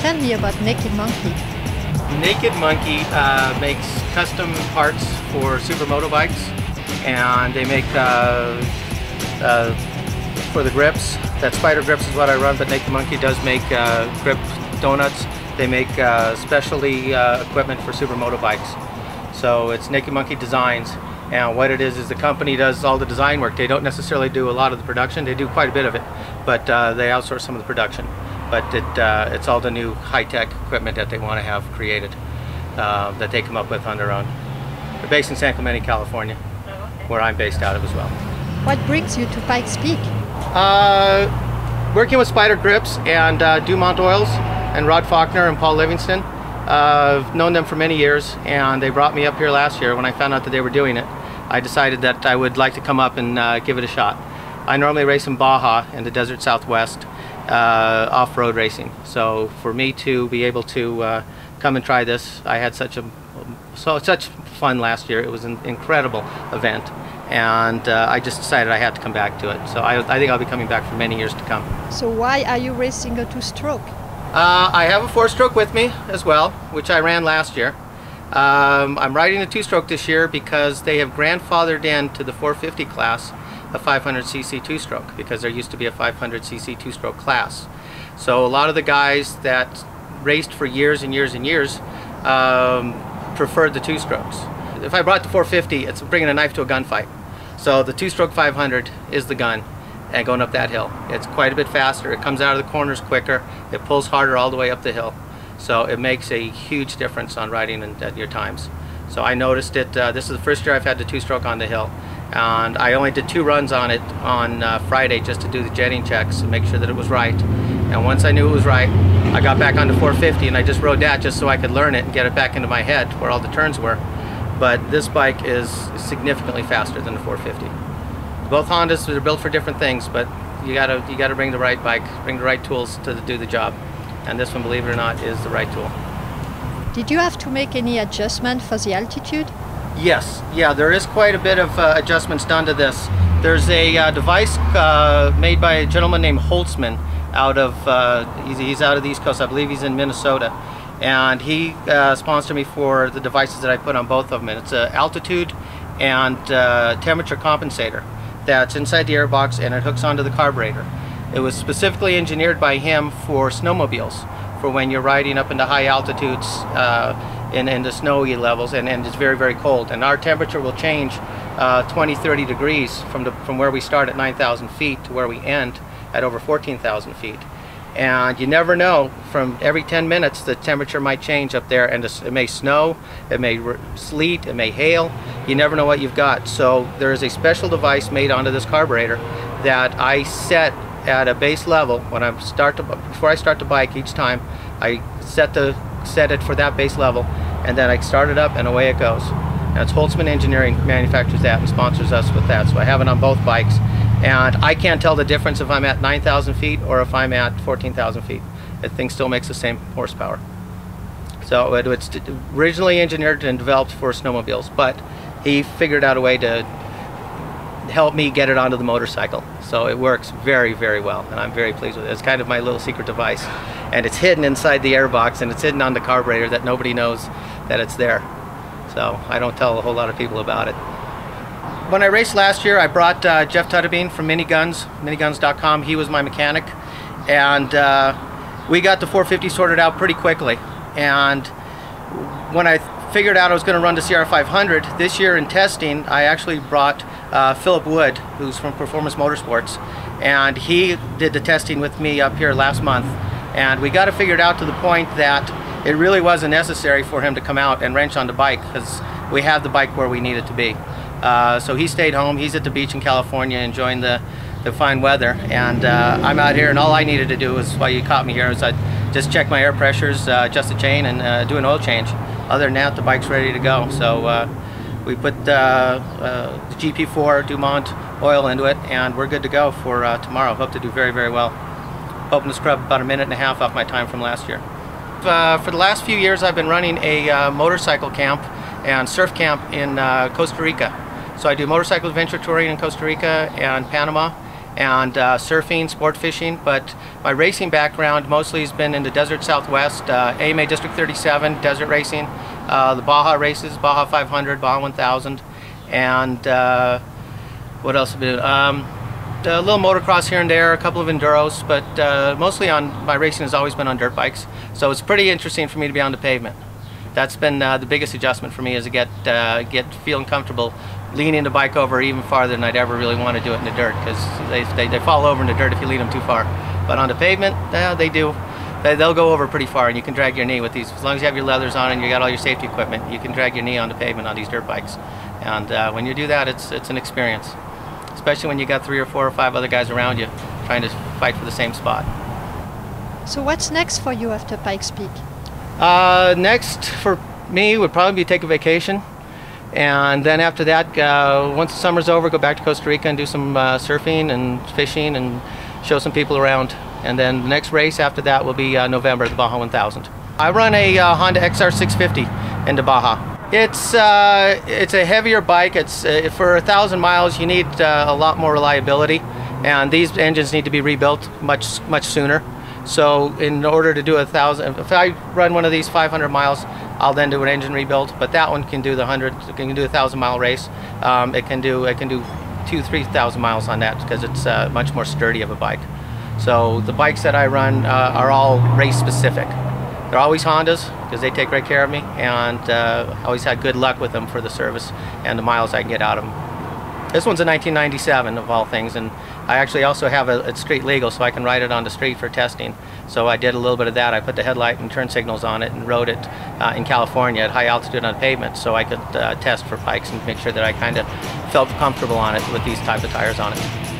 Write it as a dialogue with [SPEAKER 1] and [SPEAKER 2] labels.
[SPEAKER 1] Tell me about Naked Monkey.
[SPEAKER 2] Naked Monkey makes custom parts for super motorbikes, and they make for the grips. That Spider Grips is what I run, but Naked Monkey does make grip donuts. They make specialty equipment for super motorbikes. So it's Naked Monkey Designs, and what it is the company does all the design work. They don't necessarily do a lot of the production. They do quite a bit of it, but they outsource some of the production. But it's all the new high-tech equipment that they want to have created that they come up with on their own. They're based in San Clemente, California, where I'm based out of as well.
[SPEAKER 1] What brings you to Pikes Peak?
[SPEAKER 2] Working with Spider Grips and Dumont Oils and Rod Faulkner and Paul Livingston. I've known them for many years, and they brought me up here last year when I found out that they were doing it. I decided that I would like to come up and give it a shot. I normally race in Baja in the desert Southwest, off-road racing. So for me to be able to come and try this, I had such fun last year. It was an incredible event, and I just decided I had to come back to it. So I think I'll be coming back for many years to come.
[SPEAKER 1] So why are you racing a two-stroke?
[SPEAKER 2] I have a four-stroke with me as well, which I ran last year. I'm riding a two-stroke this year because they have grandfathered into the 450 class a 500cc two-stroke, because there used to be a 500cc two-stroke class. So a lot of the guys that raced for years and years and years preferred the two-strokes. If I brought the 450, it's bringing a knife to a gunfight. So the two-stroke 500 is the gun, and going up that hill. It's quite a bit faster. It comes out of the corners quicker. It pulls harder all the way up the hill. So it makes a huge difference on riding at your times. So I noticed it. This is the first year I've had the two-stroke on the hill. And I only did 2 runs on it on Friday just to do the jetting checks and make sure that it was right. And once I knew it was right, I got back on the 450 and I just rode that just so I could learn it and get it back into my head where all the turns were. But this bike is significantly faster than the 450. Both Hondas are built for different things, but you gotta bring the right bike, bring the right tools to do the job. And this one, believe it or not, is the right tool.
[SPEAKER 1] Did you have to make any adjustment for the altitude?
[SPEAKER 2] Yes, yeah, there is quite a bit of adjustments done to this. There's a device made by a gentleman named Holtzman out of, he's out of the East Coast. I believe he's in Minnesota. And he sponsored me for the devices that I put on both of them. And it's an altitude and temperature compensator that's inside the airbox, and it hooks onto the carburetor. It was specifically engineered by him for snowmobiles, for when you're riding up into high altitudes in the snowy levels, and it's very, very cold. And our temperature will change 20-30 degrees from where we start at 9,000 feet to where we end at over 14,000 feet. And you never know, from every 10 minutes the temperature might change up there, and it may snow, it may sleet, it may hail. You never know what you've got. So there is a special device made onto this carburetor that I set at a base level when before I start the bike each time. I set it for that base level, and then I start it up and away it goes. And it's Holtzman Engineering manufactures that and sponsors us with that. So I have it on both bikes. And I can't tell the difference if I'm at 9,000 feet or if I'm at 14,000 feet. The thing still makes the same horsepower. So it's originally engineered and developed for snowmobiles, but he figured out a way to help me get it onto the motorcycle. So it works very, very well, and I'm very pleased with it. It's kind of my little secret device. And it's hidden inside the airbox, and it's hidden on the carburetor that nobody knows that it's there. So I don't tell a whole lot of people about it. When I raced last year, I brought Jeff Tutterbean from Miniguns, miniguns.com. He was my mechanic, and we got the 450 sorted out pretty quickly. And when I figured out I was going to run the CR500 this year in testing, I actually brought Philip Wood, who's from Performance Motorsports, and he did the testing with me up here last month. And we got it figured out to the point that it really wasn't necessary for him to come out and wrench on the bike, because we had the bike where we needed to be. So he stayed home. He's at the beach in California enjoying the fine weather, and I'm out here, and all I needed to do was, while you caught me here, is I just check my air pressures, adjust the chain, and do an oil change. Other than that, the bike's ready to go. So we put the GP4 Dumont oil into it, and we're good to go for tomorrow. Hope to do very, very well. Hoping to scrub about 1.5 minutes off my time from last year. For the last few years, I've been running a motorcycle camp and surf camp in Costa Rica. So I do motorcycle adventure touring in Costa Rica and Panama, and surfing, sport fishing, but my racing background mostly has been in the desert Southwest, AMA District 37, desert racing, the Baja races, Baja 500, Baja 1000, and what else have I been? A little motocross here and there, a couple of enduros, but mostly my racing has always been on dirt bikes, so it's pretty interesting for me to be on the pavement. That's been the biggest adjustment for me, is to get feeling comfortable leaning the bike over even farther than I'd ever really want to do it in the dirt, because they fall over in the dirt if you lean them too far. But on the pavement, they do. They'll go over pretty far, and you can drag your knee with these. As long as you have your leathers on and you got all your safety equipment, you can drag your knee on the pavement on these dirt bikes. And when you do that, it's an experience, especially when you got 3 or 4 or 5 other guys around you trying to fight for the same spot.
[SPEAKER 1] So what's next for you after Pikes Peak?
[SPEAKER 2] Next for me would probably be take a vacation, and then after that, once the summer's over, go back to Costa Rica and do some surfing and fishing and show some people around. And then the next race after that will be November, the Baja 1000. I run a Honda XR 650 into Baja. It's a heavier bike. It's for 1,000 miles you need a lot more reliability, and these engines need to be rebuilt much sooner. So in order to do 1,000, if I run one of these 500 miles, I'll then do an engine rebuild. But that one can do the 100, can do a 1,000-mile race. It can do 2,000-3,000 miles on that, because it's much more sturdy of a bike. So the bikes that I run are all race specific. They're always Hondas, because they take great care of me, and I always had good luck with them for the service and the miles I can get out of them. This one's a 1997 of all things, and I actually also have it's street legal, so I can ride it on the street for testing. So I did a little bit of that. I put the headlight and turn signals on it and rode it in California at high altitude on pavement, so I could test for bikes and make sure that I kind of felt comfortable on it with these type of tires on it.